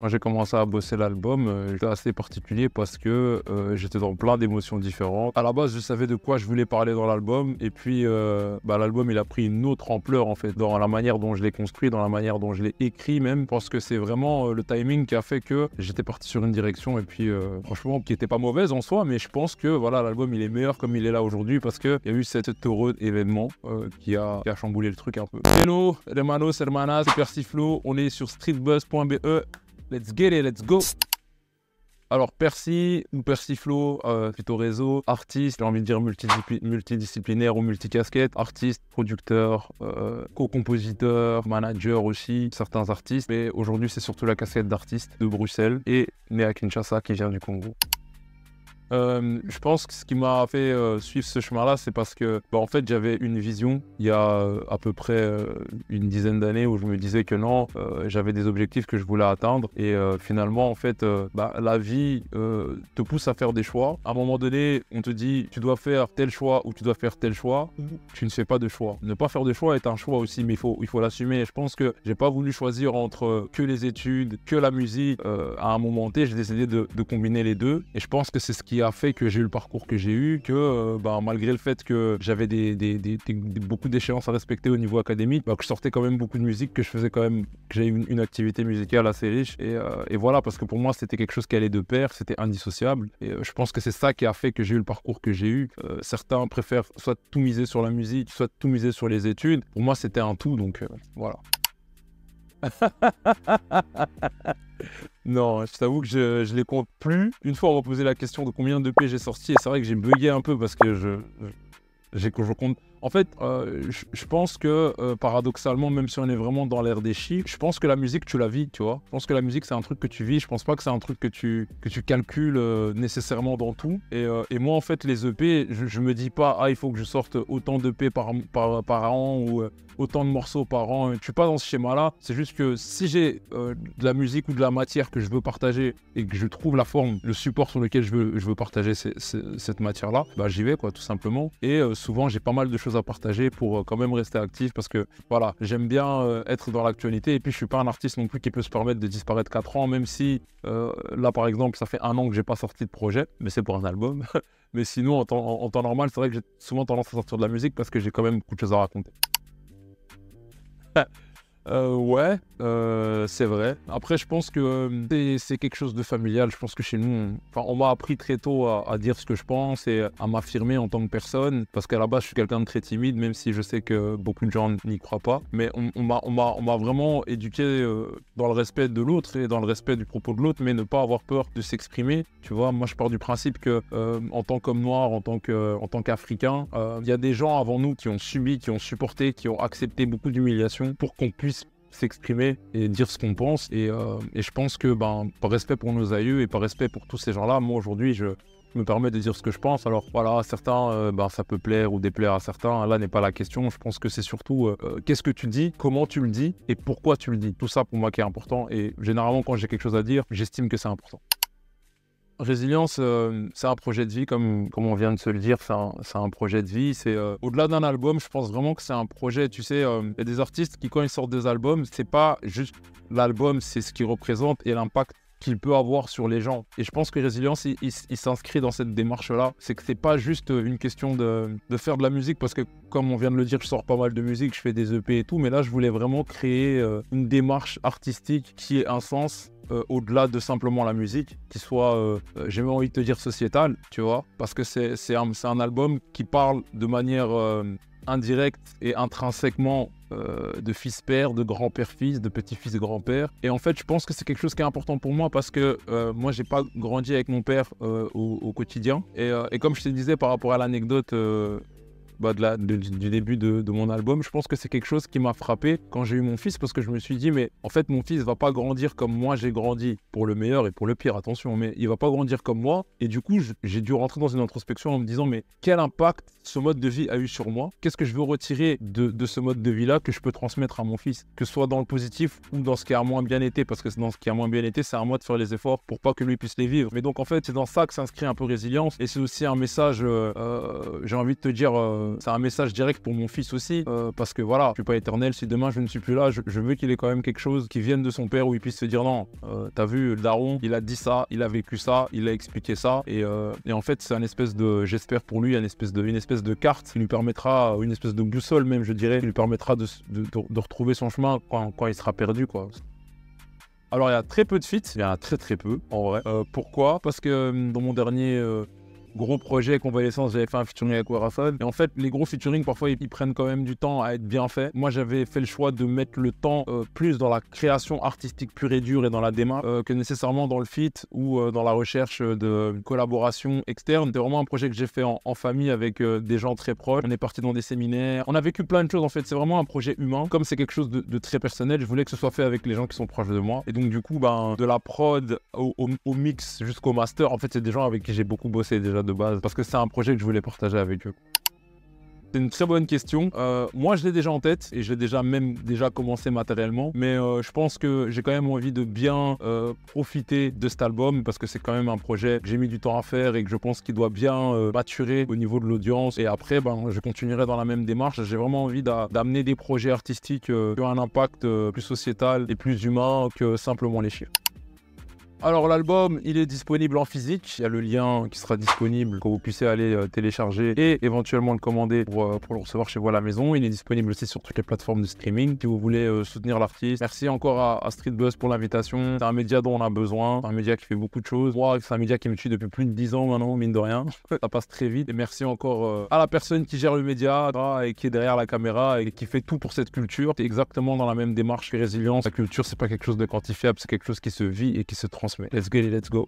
Quand j'ai commencé à bosser l'album, c'était assez particulier parce que j'étais dans plein d'émotions différentes. À la base, je savais de quoi je voulais parler dans l'album et puis l'album il a pris une autre ampleur en fait dans la manière dont je l'ai construit, dans la manière dont je l'ai écrit même, parce que c'est vraiment le timing qui a fait que j'étais parti sur une direction et puis franchement qui était pas mauvaise en soi, mais je pense que voilà l'album il est meilleur comme il est là aujourd'hui parce qu'il y a eu cet heureux événement qui a chamboulé le truc un peu. Hello, hermanos, hermanas, c'est Persiflo, on est sur streetbuzz.be. Let's get it, let's go. Alors Percy ou Persiflo, plutôt réseau, artiste, j'ai envie de dire multidisciplinaire ou multicasquette, artiste, producteur, co-compositeur, manager aussi, certains artistes, mais aujourd'hui c'est surtout la casquette d'artiste de Bruxelles et né à Kinshasa qui vient du Congo. Je pense que ce qui m'a fait suivre ce chemin-là, c'est parce que en fait, j'avais une vision il y a à peu près une dizaine d'années où je me disais que non, j'avais des objectifs que je voulais atteindre et finalement, en fait, la vie te pousse à faire des choix. À un moment donné, on te dit tu dois faire tel choix ou tu dois faire tel choix. Tu ne fais pas de choix. Ne pas faire de choix est un choix aussi, mais il faut l'assumer. Je pense que j'ai pas voulu choisir entre que les études, que la musique. À un moment T, j'ai décidé de combiner les deux et je pense que c'est ce qui a fait que j'ai eu le parcours que j'ai eu, que malgré le fait que j'avais beaucoup d'échéances à respecter au niveau académique, que je sortais quand même beaucoup de musique, que je faisais quand même, que j'avais une activité musicale assez riche et voilà, parce que pour moi c'était quelque chose qui allait de pair, c'était indissociable et je pense que c'est ça qui a fait que j'ai eu le parcours que j'ai eu. Certains préfèrent soit tout miser sur la musique, soit tout miser sur les études. Pour moi c'était un tout, donc voilà. Non, je t'avoue que je les compte plus. Une fois, on m'a posé la question de combien de d'EP j'ai sorti et c'est vrai que j'ai bugué un peu parce que je compte. En fait, je pense que paradoxalement, même si on est vraiment dans l'ère des chiffres, je pense que la musique, tu la vis, tu vois. Je pense que la musique, c'est un truc que tu vis. Je pense pas que c'est un truc que tu calcules nécessairement dans tout. Et moi, en fait, les EP, je me dis pas, ah, il faut que je sorte autant d'EP par an ou autant de morceaux par an. Je suis pas dans ce schéma-là. C'est juste que si j'ai de la musique ou de la matière que je veux partager et que je trouve la forme, le support sur lequel je veux partager cette matière-là, j'y vais, quoi, tout simplement. Et souvent, j'ai pas mal de choses à partager pour quand même rester actif parce que voilà, j'aime bien être dans l'actualité et puis je suis pas un artiste non plus qui peut se permettre de disparaître 4 ans, même si là par exemple ça fait 1 an que j'ai pas sorti de projet, mais c'est pour un album. Mais sinon en temps normal, c'est vrai que j'ai souvent tendance à sortir de la musique parce que j'ai quand même beaucoup de choses à raconter. Ouais, c'est vrai. Après, je pense que c'est quelque chose de familial. Je pense que chez nous, on m'a appris très tôt à dire ce que je pense et à m'affirmer en tant que personne. Parce qu'à la base, je suis quelqu'un de très timide, même si je sais que beaucoup de gens n'y croient pas. Mais on m'a vraiment éduqué dans le respect de l'autre et dans le respect du propos de l'autre, mais ne pas avoir peur de s'exprimer. Tu vois, moi, je pars du principe que en tant qu'homme noir, en tant qu'Africain, il y a des gens avant nous qui ont subi, qui ont supporté, qui ont accepté beaucoup d'humiliation pour qu'on puisse s'exprimer et dire ce qu'on pense et je pense que par respect pour nos aïeux et par respect pour tous ces gens-là, moi aujourd'hui je me permets de dire ce que je pense. Alors voilà, certains ça peut plaire ou déplaire à certains, là n'est pas la question. Je pense que c'est surtout qu'est-ce que tu dis, comment tu le dis et pourquoi tu le dis. Tout ça pour moi qui est important et généralement quand j'ai quelque chose à dire, j'estime que c'est important. Résilience, c'est un projet de vie, comme on vient de se le dire, c'est un projet de vie. C'est au-delà d'un album, je pense vraiment que c'est un projet. Tu sais, il y a des artistes qui, quand ils sortent des albums, c'est pas juste l'album, c'est ce qu'il représente et l'impact qu'il peut avoir sur les gens. Et je pense que Résilience, il s'inscrit dans cette démarche-là. C'est que c'est pas juste une question de faire de la musique, parce que comme on vient de le dire, je sors pas mal de musique, je fais des EP et tout, mais là, je voulais vraiment créer une démarche artistique qui ait un sens au-delà de simplement la musique, qui soit, j'ai même envie de te dire, sociétal, tu vois, parce que c'est un album qui parle de manière indirecte et intrinsèquement de fils-père, de grand-père-fils, de petit-fils-grand-père. Et en fait, je pense que c'est quelque chose qui est important pour moi parce que moi, j'ai pas grandi avec mon père au quotidien. Et comme je te disais par rapport à l'anecdote du début de mon album, je pense que c'est quelque chose qui m'a frappé quand j'ai eu mon fils, parce que je me suis dit, mais en fait mon fils va pas grandir comme moi j'ai grandi, pour le meilleur et pour le pire, attention, mais il va pas grandir comme moi. Et du coup j'ai dû rentrer dans une introspection en me disant, mais quel impact ce mode de vie a eu sur moi, qu'est-ce que je veux retirer de ce mode de vie là que je peux transmettre à mon fils, que ce soit dans le positif ou dans ce qui a moins bien été, parce que dans ce qui a moins bien été, c'est à moi de faire les efforts pour pas que lui puisse les vivre. Mais donc en fait c'est dans ça que s'inscrit un peu Résilience, et c'est aussi un message, j'ai envie de te dire, c'est un message direct pour mon fils aussi, parce que voilà, je suis pas éternel, si demain je ne suis plus là, je veux qu'il ait quand même quelque chose qui vienne de son père où il puisse se dire non, t'as vu, le daron, il a dit ça, il a vécu ça, il a expliqué ça, et en fait c'est un espèce de, j'espère pour lui, une espèce de carte qui lui permettra, une espèce de boussole même, je dirais, qui lui permettra de retrouver son chemin quand il sera perdu, quoi. Alors il y a très peu de feats, il y en a très peu en vrai. Pourquoi? Parce que dans mon dernier gros projet Convalescence, j'avais fait un featuring avec Werason. Et en fait, les gros featuring, parfois, ils prennent quand même du temps à être bien faits. Moi, j'avais fait le choix de mettre le temps plus dans la création artistique pure et dure et dans la démarche que nécessairement dans le feat ou dans la recherche de collaboration externe. C'est vraiment un projet que j'ai fait en famille avec des gens très proches. On est parti dans des séminaires. On a vécu plein de choses, en fait. C'est vraiment un projet humain. Comme c'est quelque chose de très personnel, je voulais que ce soit fait avec les gens qui sont proches de moi. Et donc, du coup, de la prod au mix jusqu'au master, en fait, c'est des gens avec qui j'ai beaucoup bossé déjà de base, parce que c'est un projet que je voulais partager avec eux. C'est une très bonne question. Moi, je l'ai déjà en tête et j'ai déjà commencé matériellement. Mais je pense que j'ai quand même envie de bien profiter de cet album parce que c'est quand même un projet que j'ai mis du temps à faire et que je pense qu'il doit bien maturer au niveau de l'audience. Et après, je continuerai dans la même démarche. J'ai vraiment envie d'amener des projets artistiques qui ont un impact plus sociétal et plus humain que simplement les chiffres. Alors l'album, il est disponible en physique, il y a le lien qui sera disponible pour que vous puissiez aller télécharger et éventuellement le commander pour le recevoir chez vous à la maison. Il est disponible aussi sur toutes les plateformes de streaming si vous voulez soutenir l'artiste. Merci encore à Street Buzz pour l'invitation, c'est un média dont on a besoin, c'est un média qui fait beaucoup de choses. Moi, c'est un média qui me suit depuis plus de 10 ans maintenant, mine de rien, ça passe très vite. Et merci encore à la personne qui gère le média et qui est derrière la caméra et qui fait tout pour cette culture. C'est exactement dans la même démarche que Résilience. La culture, c'est pas quelque chose de quantifiable, c'est quelque chose qui se vit et qui se transmet. Let's get it, let's go.